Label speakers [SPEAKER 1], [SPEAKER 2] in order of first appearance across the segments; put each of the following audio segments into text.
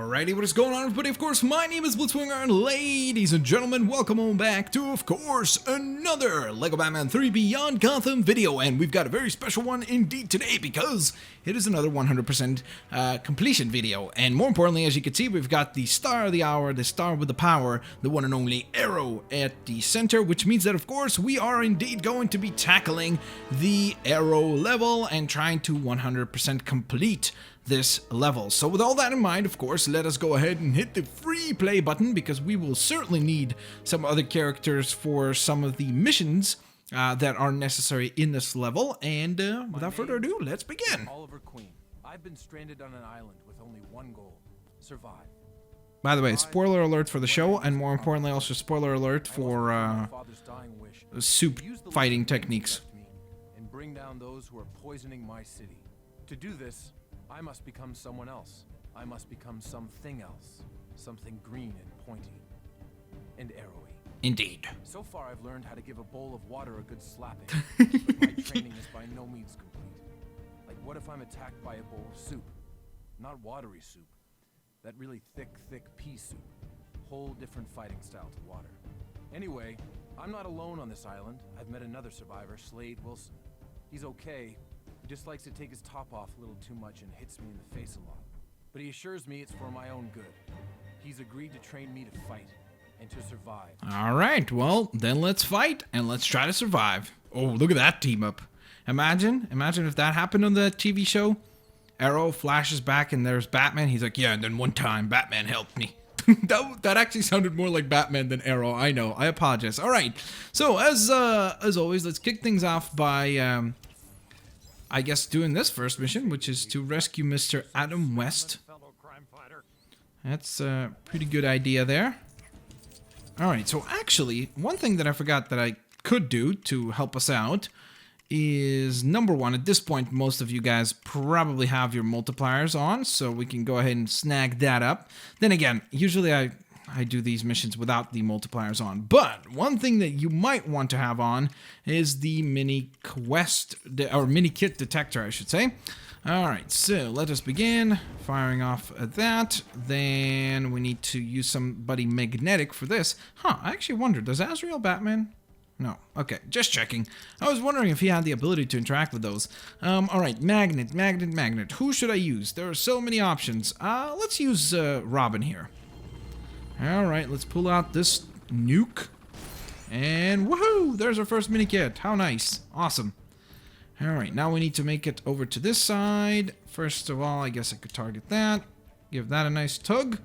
[SPEAKER 1] Alrighty, what is going on, everybody? Of course, my name is Blitzwinger, and ladies and gentlemen, welcome on back to, of course, another LEGO Batman 3 Beyond Gotham video. And we've got a very special one indeed today, because it is another 100% completion video. And more importantly, as you can see, we've got the star of the hour, the star with the power, the one and only Arrow at the center, which means that, of course, we are indeed going to be tackling the Arrow level and trying to 100% complete this level. So with all that in mind, of course, let us go ahead and hit the free play button, because we will certainly need some other characters for some of the missions that are necessary in this level. And without further ado, let's begin.
[SPEAKER 2] Oliver Queen. I've been stranded on an island with only one goal: survive.
[SPEAKER 1] By the way, spoiler alert for the show, and more importantly also spoiler alert for soup fighting techniques.
[SPEAKER 2] And bring down those who are poisoning my city. To do this, I must become someone else. I must become something else. Something green and pointy. And arrowy.
[SPEAKER 1] Indeed.
[SPEAKER 2] So far I've learned how to give a bowl of water a good slapping. But my training is by no means complete. Like, what if I'm attacked by a bowl of soup? Not watery soup. That really thick pea soup. Whole different fighting style to water. Anyway, I'm not alone on this island. I've met another survivor, Slade Wilson. He's okay. He just likes to take his top off a little too much and hits me in the face a lot. But he assures me it's for my own good. He's agreed to train me to fight and to survive.
[SPEAKER 1] Alright, well, then let's fight and let's try to survive. Oh, look at that team up. Imagine if that happened on the TV show. Arrow flashes back and there's Batman. He's like, yeah, and then one time Batman helped me. that actually sounded more like Batman than Arrow. I know. I apologize. Alright, so as always, let's kick things off by I guess doing this first mission, which is to rescue Mr. Adam West. That's a pretty good idea there. Alright, so actually, one thing that I forgot that I could do to help us out is, number one, at this point, most of you guys probably have your multipliers on, so we can go ahead and snag that up. Then again, usually I do these missions without the multipliers on. But one thing that you might want to have on is the Minikit detector, I should say. Alright, so let us begin firing off at that. Then we need to use somebody magnetic for this. Huh, I actually wondered, does Azrael Batman? No. Okay, just checking. I was wondering if he had the ability to interact with those. Alright, magnet. Who should I use? There are so many options. Let's use Robin here. Alright, let's pull out this nuke. And woohoo! There's our first mini kit. How nice. Awesome. Alright, now we need to make it over to this side. First of all, I guess I could target that. Give that a nice tug.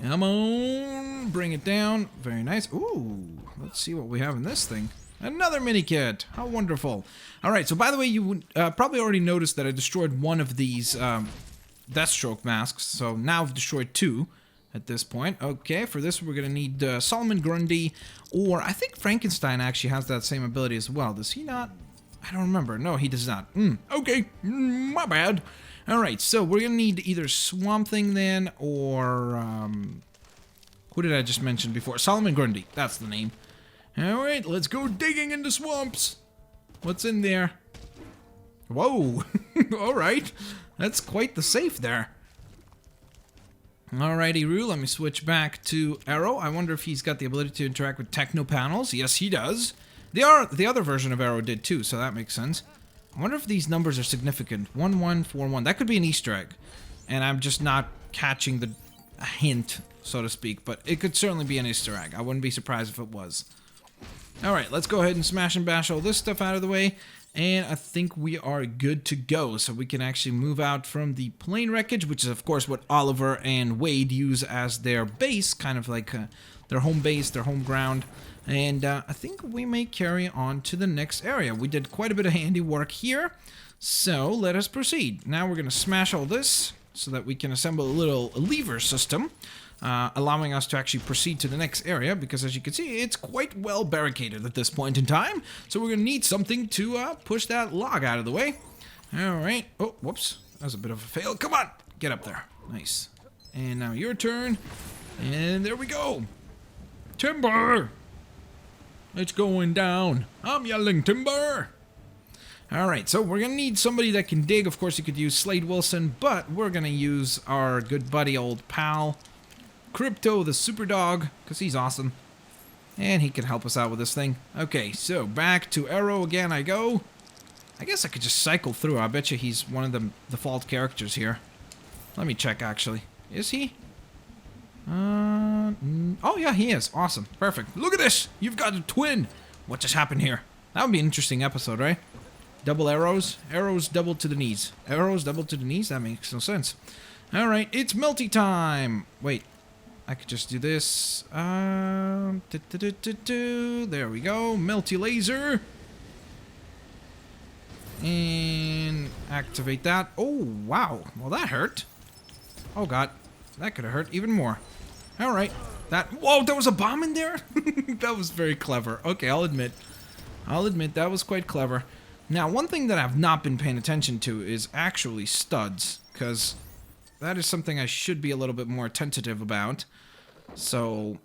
[SPEAKER 1] Come on. Bring it down. Very nice. Ooh, let's see what we have in this thing. Another mini kit. How wonderful. Alright, so by the way, you would probably already noticed that I destroyed one of these Deathstroke masks. So now I've destroyed two at this point. Okay, for this we're gonna need Solomon Grundy, or I think Frankenstein actually has that same ability as well. Does he not? I don't remember. No, he does not. Okay, my bad. Alright, so we're gonna need either Swamp Thing then, or who did I just mention before? Solomon Grundy, that's the name. Alright, let's go digging into swamps. What's in there? Whoa. Alright, that's quite the safe there. Alrighty, Roo, let me switch back to Arrow. I wonder if he's got the ability to interact with techno panels. Yes, he does. The other version of Arrow did too, so that makes sense. I wonder if these numbers are significant. 1141. That could be an Easter egg. And I'm just not catching the hint, so to speak. But it could certainly be an Easter egg. I wouldn't be surprised if it was. Alright, let's go ahead and smash and bash all this stuff out of the way. And I think we are good to go, so we can actually move out from the plane wreckage, which is of course what Oliver and Wade use as their base, kind of like their home base, their home ground. And I think we may carry on to the next area. We did quite a bit of handiwork here, so let us proceed. Now we're going to smash all this so that we can assemble a little lever system, allowing us to actually proceed to the next area, because as you can see, it's quite well barricaded at this point in time. So we're going to need something to push that log out of the way. Alright. Oh, whoops. That was a bit of a fail. Come on! Get up there. Nice. And now your turn. And there we go. Timber! It's going down. I'm yelling timber! Alright, so we're going to need somebody that can dig. Of course, you could use Slade Wilson, but we're going to use our good buddy, old pal, Crypto the Super Dog, because he's awesome. And he can help us out with this thing. Okay, so back to Arrow again I go. I guess I could just cycle through. I bet you he's one of the default characters here. Let me check, actually. Is he? Oh, yeah, he is. Awesome. Perfect. Look at this! You've got a twin! What just happened here? That would be an interesting episode, right? Double arrows. Arrows double to the knees. Arrows double to the knees? That makes no sense. Alright, it's melty time! Wait. I could just do this. There we go. Melty laser. And activate that. Oh, wow. Well, that hurt. Oh, God. That could have hurt even more. Alright. Whoa, there was a bomb in there? That was very clever. Okay, I'll admit that was quite clever. Now, one thing that I've not been paying attention to is actually studs, because that is something I should be a little bit more attentive about. So,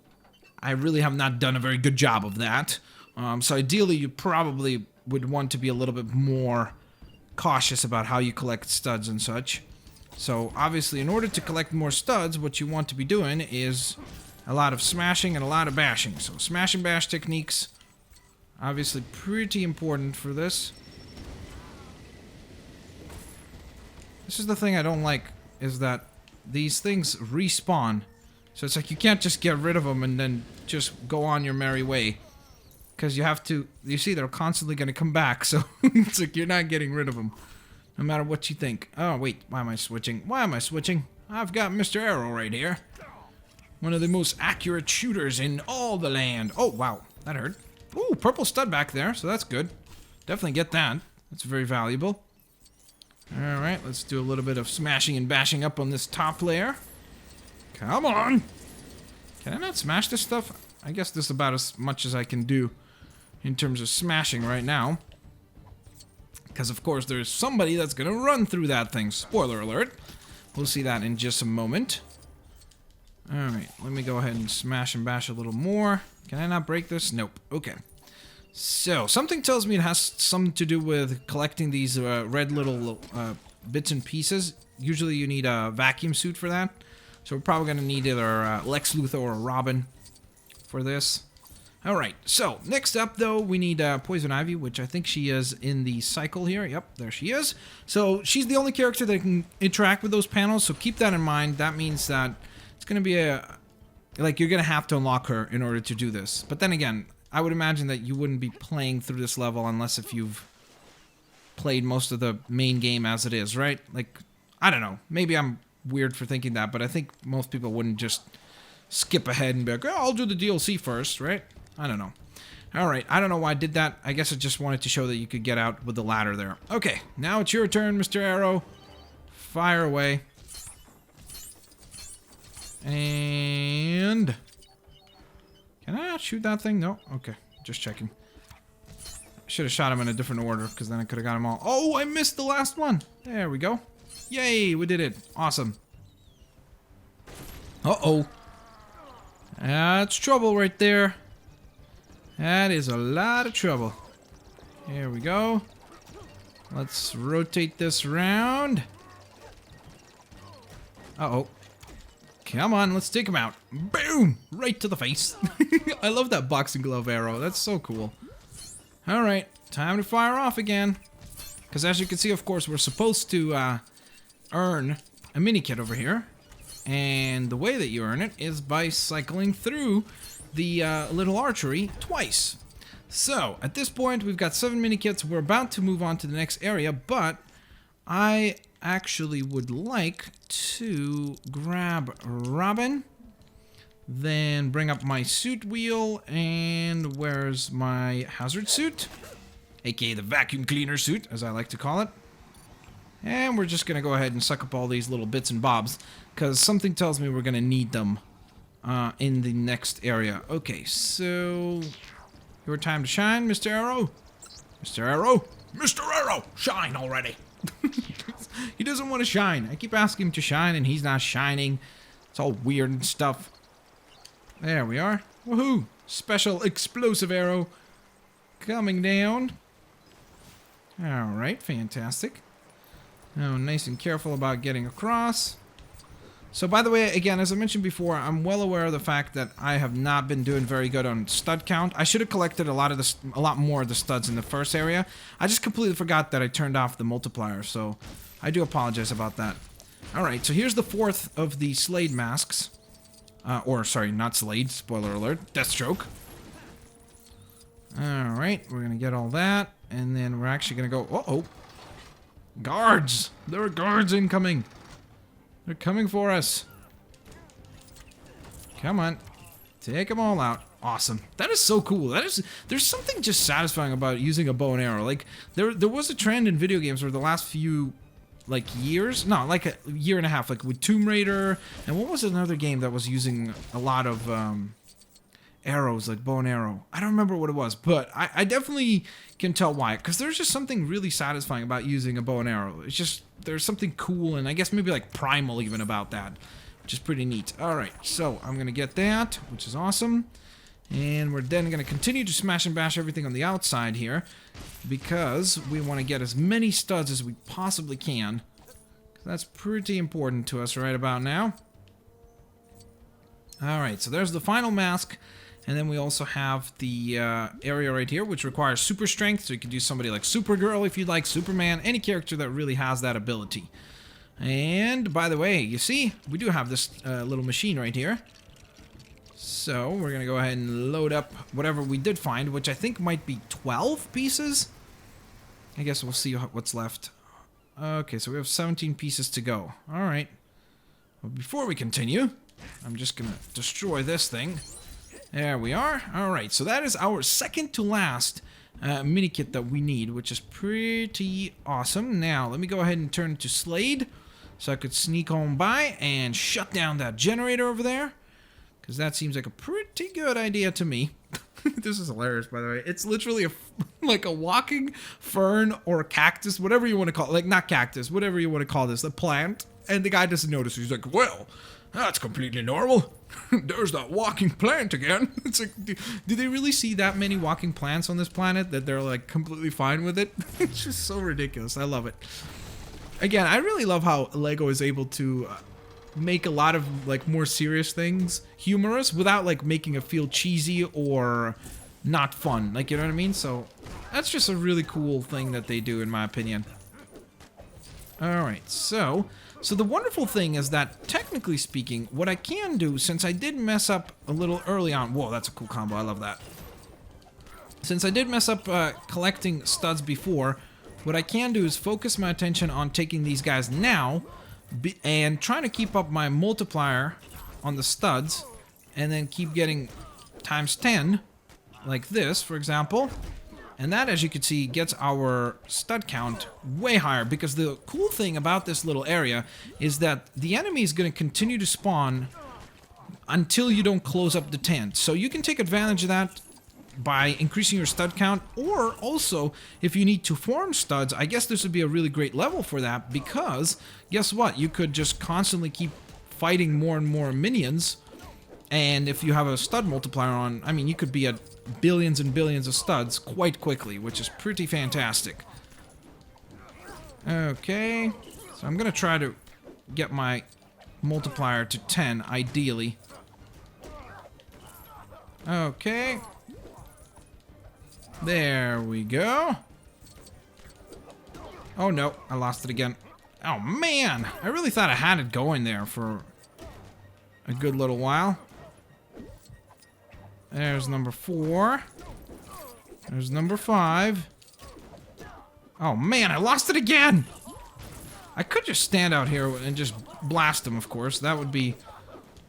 [SPEAKER 1] I really have not done a very good job of that. So ideally, you probably would want to be a little bit more cautious about how you collect studs and such. So, obviously, in order to collect more studs, what you want to be doing is a lot of smashing and a lot of bashing. So, smash and bash techniques, obviously pretty important for this. This is the thing I don't like, is that these things respawn. So it's like you can't just get rid of them and then just go on your merry way. Because you have to, you see, they're constantly going to come back, so it's like you're not getting rid of them. No matter what you think. Oh, wait, why am I switching? Why am I switching? I've got Mr. Arrow right here. One of the most accurate shooters in all the land. Oh, wow, that hurt. Ooh, purple stud back there, so that's good. Definitely get that. That's very valuable. Alright, let's do a little bit of smashing and bashing up on this top layer. Come on! Can I not smash this stuff? I guess this is about as much as I can do in terms of smashing right now. Because, of course, there's somebody that's going to run through that thing. Spoiler alert. We'll see that in just a moment. Alright, let me go ahead and smash and bash a little more. Can I not break this? Nope. Okay. So, something tells me it has something to do with collecting these red little bits and pieces. Usually you need a vacuum suit for that. So we're probably going to need either Lex Luthor or Robin for this. Alright, so next up though, we need Poison Ivy, which I think she is in the cycle here. Yep, there she is. So she's the only character that can interact with those panels, so keep that in mind. That means that it's going to be like you're going to have to unlock her in order to do this. But then again, I would imagine that you wouldn't be playing through this level unless if you've played most of the main game as it is, right? Like, I don't know. Maybe I'm weird for thinking that, but I think most people wouldn't just skip ahead and be like, oh, I'll do the DLC first, right? I don't know. Alright, I don't know why I did that. I guess I just wanted to show that you could get out with the ladder there. Okay, now it's your turn, Mr. Arrow. Fire away. And... can I not shoot that thing? No? Okay, just checking. Should have shot him in a different order, because then I could have got them all. Oh, I missed the last one! There we go. Yay, we did it. Awesome. Uh-oh. That's trouble right there. That is a lot of trouble. Here we go. Let's rotate this around. Uh-oh. Come on, let's take him out. Boom! Right to the face. I love that boxing glove arrow. That's so cool. Alright, time to fire off again. Because as you can see, of course, we're supposed to earn a Minikit over here. And the way that you earn it is by cycling through the little archery twice. So, at this point, we've got 7 Minikits. We're about to move on to the next area, but I actually would like to grab Robin, then bring up my suit wheel, and where's my hazard suit? AKA the vacuum cleaner suit, as I like to call it. And we're just going to go ahead and suck up all these little bits and bobs, because something tells me we're going to need them in the next area. Okay, so... your time to shine, Mr. Arrow. Mr. Arrow? Mr. Arrow! Shine already! He doesn't want to shine. I keep asking him to shine, and he's not shining. It's all weird and stuff. There we are. Woohoo! Special explosive arrow coming down. Alright, fantastic. Now, nice and careful about getting across. So, by the way, again, as I mentioned before, I'm well aware of the fact that I have not been doing very good on stud count. I should have collected a lot more of the studs in the first area. I just completely forgot that I turned off the multiplier, so I do apologize about that. Alright, so here's the fourth of the Slade masks. Sorry, not Slade, spoiler alert, Deathstroke. Alright, we're gonna get all that, and then we're actually gonna go... Uh-oh! Guards! There are guards incoming! They're coming for us. Come on. Take them all out. Awesome. That is so cool. There's something just satisfying about using a bow and arrow. Like, there was a trend in video games where the last few, like, years? No, like a year and a half. Like, with Tomb Raider. And what was another game that was using a lot of, arrows, like bow and arrow? I don't remember what it was, but I definitely can tell why. Because there's just something really satisfying about using a bow and arrow. It's just, there's something cool and I guess maybe like primal even about that, which is pretty neat. Alright, so I'm going to get that, which is awesome. And we're then going to continue to smash and bash everything on the outside here, because we want to get as many studs as we possibly can. That's pretty important to us right about now. Alright, so there's the final mask. And then we also have the area right here, which requires super strength. So you could use somebody like Supergirl if you'd like, Superman, any character that really has that ability. And by the way, you see, we do have this little machine right here. So we're going to go ahead and load up whatever we did find, which I think might be 12 pieces. I guess we'll see what's left. Okay, so we have 17 pieces to go. All right. Well, before we continue, I'm just going to destroy this thing. There we are. Alright, so that is our second to last Minikit that we need, which is pretty awesome. Now, let me go ahead and turn to Slade, so I could sneak on by and shut down that generator over there, because that seems like a pretty good idea to me. This is hilarious, by the way. It's literally like a walking fern or cactus, whatever you want to call it. Like, not cactus, whatever you want to call this, a plant. And the guy doesn't notice. He's like, well, that's completely normal. There's that walking plant again. It's like, do they really see that many walking plants on this planet that they're like completely fine with it? It's just so ridiculous. I love it. Again, I really love how Lego is able to make a lot of like more serious things humorous without like making it feel cheesy or not fun. Like, you know what I mean? So that's just a really cool thing that they do, in my opinion. Alright, so the wonderful thing is that, technically speaking, what I can do, since I did mess up a little early on... Whoa, that's a cool combo, I love that. Since I did mess up collecting studs before, what I can do is focus my attention on taking these guys now, and trying to keep up my multiplier on the studs, and then keep getting times 10, like this, for example. And that, as you can see, gets our stud count way higher, because the cool thing about this little area is that the enemy is going to continue to spawn until you don't close up the tent. So you can take advantage of that by increasing your stud count, or also, if you need to farm studs, I guess this would be a really great level for that, because guess what? You could just constantly keep fighting more and more minions, and if you have a stud multiplier on, I mean, you could be at billions and billions of studs quite quickly, which is pretty fantastic. Okay, so I'm gonna try to get my multiplier to 10, ideally. Okay. There we go. Oh no, I lost it again. Oh man, I really thought I had it going there for a good little while. There's number 4. There's number 5. Oh man, I lost it again! I could just stand out here and just blast him, of course. That would be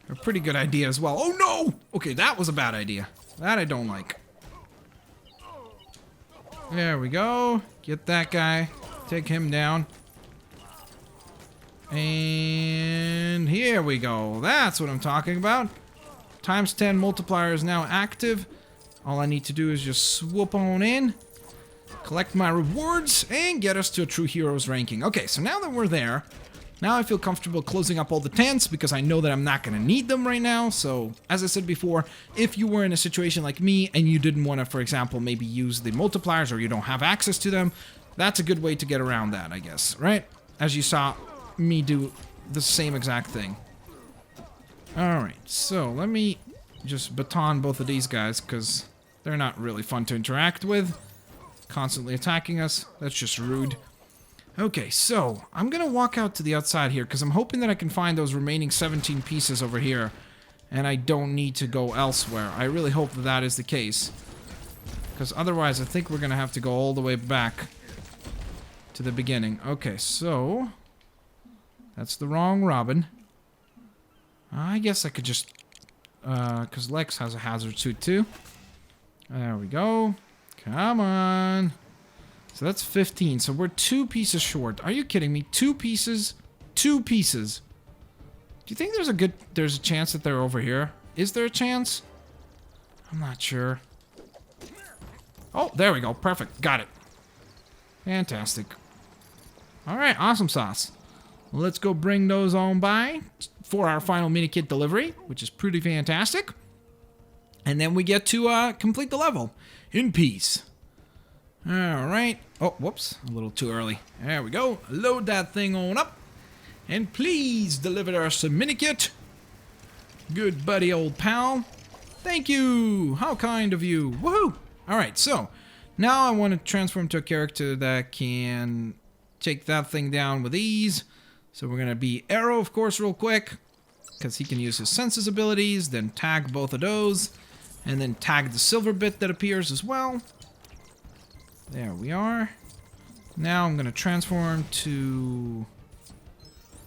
[SPEAKER 1] a pretty good idea as well. Oh no! Okay, that was a bad idea. That I don't like. There we go. Get that guy. Take him down. And here we go. That's what I'm talking about. Times 10 multiplier is now active. All I need to do is just swoop on in, collect my rewards, and get us to a True Heroes ranking. Okay, so now that we're there, now I feel comfortable closing up all the tents because I know that I'm not going to need them right now. So, as I said before, if you were in a situation like me and you didn't want to, for example, maybe use the multipliers, or you don't have access to them, That's a good way to get around that, I guess, right? As you saw me do the same exact thing. Alright, so let me just baton both of these guys, because they're not really fun to interact with. Constantly attacking us. That's just rude. Okay, so I'm going to walk out to the outside here, because I'm hoping that I can find those remaining 17 pieces over here, and I don't need to go elsewhere. I really hope that that is the case, because otherwise I think we're going to have to go all the way back to the beginning. Okay, so that's the wrong Robin. I guess I could just, because Lex has a hazard suit too. There we go. Come on. So that's 15. So we're 2 pieces short. Are you kidding me? 2 pieces? 2 pieces. Do you think there's a chance that they're over here? Is there a chance? I'm not sure. Oh, there we go. Perfect. Got it. Fantastic. Alright, awesome sauce. Let's go bring those on by for our final Minikit delivery, which is pretty fantastic. And then we get to complete the level in peace. Alright. Oh, whoops. A little too early. There we go. Load that thing on up. And please deliver us a Minikit. Good buddy, old pal. Thank you. How kind of you. Woohoo. Alright, so now I want to transform to a character that can take that thing down with ease. So we're going to be Arrow, of course, real quick, because he can use his senses abilities, then tag both of those, and then tag the silver bit that appears as well. There we are. Now I'm going to transform to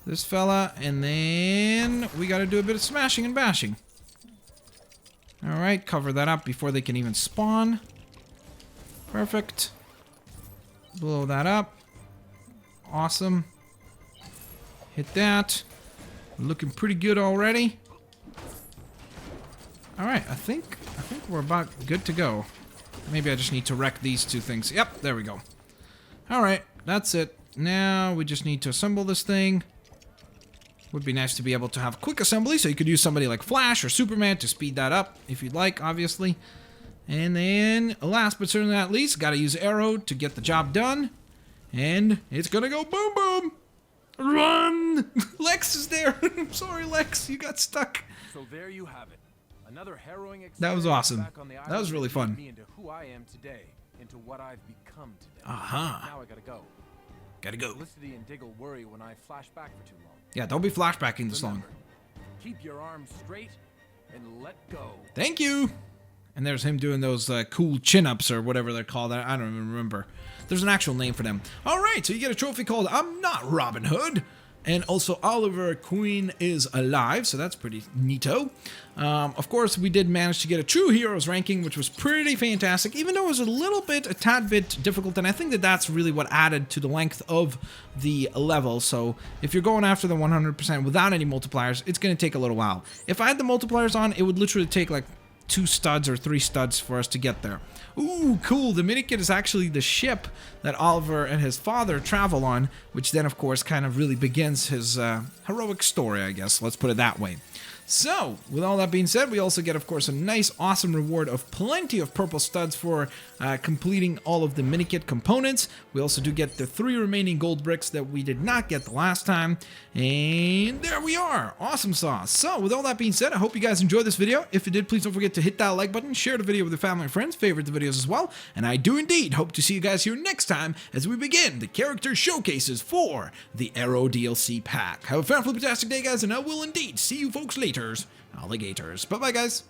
[SPEAKER 1] this fella, and then we got to do a bit of smashing and bashing. Alright, cover that up before they can even spawn. Perfect. Blow that up. Awesome. Hit that. Looking pretty good already. Alright, I think we're about good to go. Maybe I just need to wreck these 2 things. Yep, there we go. Alright, that's it. Now we just need to assemble this thing. Would be nice to be able to have quick assembly, so you could use somebody like Flash or Superman to speed that up, if you'd like, obviously. And then, last but certainly not least, gotta use Arrow to get the job done. And it's gonna go boom boom! Run! Lex is there! I'm sorry, Lex, you got stuck.
[SPEAKER 2] So there you have it. Another harrowing experience.
[SPEAKER 1] That was awesome.
[SPEAKER 2] Back on the
[SPEAKER 1] That was really
[SPEAKER 2] island
[SPEAKER 1] fun.
[SPEAKER 2] me into who I am today, into what I've become today.
[SPEAKER 1] Uh-huh.
[SPEAKER 2] Now I gotta go.
[SPEAKER 1] Gotta go.
[SPEAKER 2] Felicity and Diggle worry when I flash back for too long.
[SPEAKER 1] Yeah, don't be flashbacking this long.
[SPEAKER 2] Remember, keep your arms straight and let go.
[SPEAKER 1] Thank you! And there's him doing those cool chin-ups or whatever they're called. I don't even remember. There's an actual name for them. Alright, so you get a trophy called I'm Not Robin Hood. And also Oliver Queen is alive, so that's pretty neato. Of course, we did manage to get a True Heroes ranking, which was pretty fantastic, even though it was a tad bit difficult, and I think that that's really what added to the length of the level. So if you're going after the 100% without any multipliers, it's going to take a little while. If I had the multipliers on, it would literally take like 2 studs or 3 studs for us to get there. Ooh, cool. The Minikit is actually the ship that Oliver and his father travel on, which then, of course, kind of really begins his heroic story, I guess. Let's put it that way. So, with all that being said, we also get, of course, a nice, awesome reward of plenty of purple studs for completing all of the Minikit components. We also do get the 3 remaining gold bricks that we did not get the last time. And there we are. Awesome sauce. So, with all that being said, I hope you guys enjoyed this video. If you did, please don't forget to hit that like button, share the video with your family and friends, favorite the videos as well. And I do indeed hope to see you guys here next time as we begin the character showcases for the Arrow DLC pack. Have a fantastic day, guys, and I will indeed see you folks later. Alligators. Bye-bye, guys.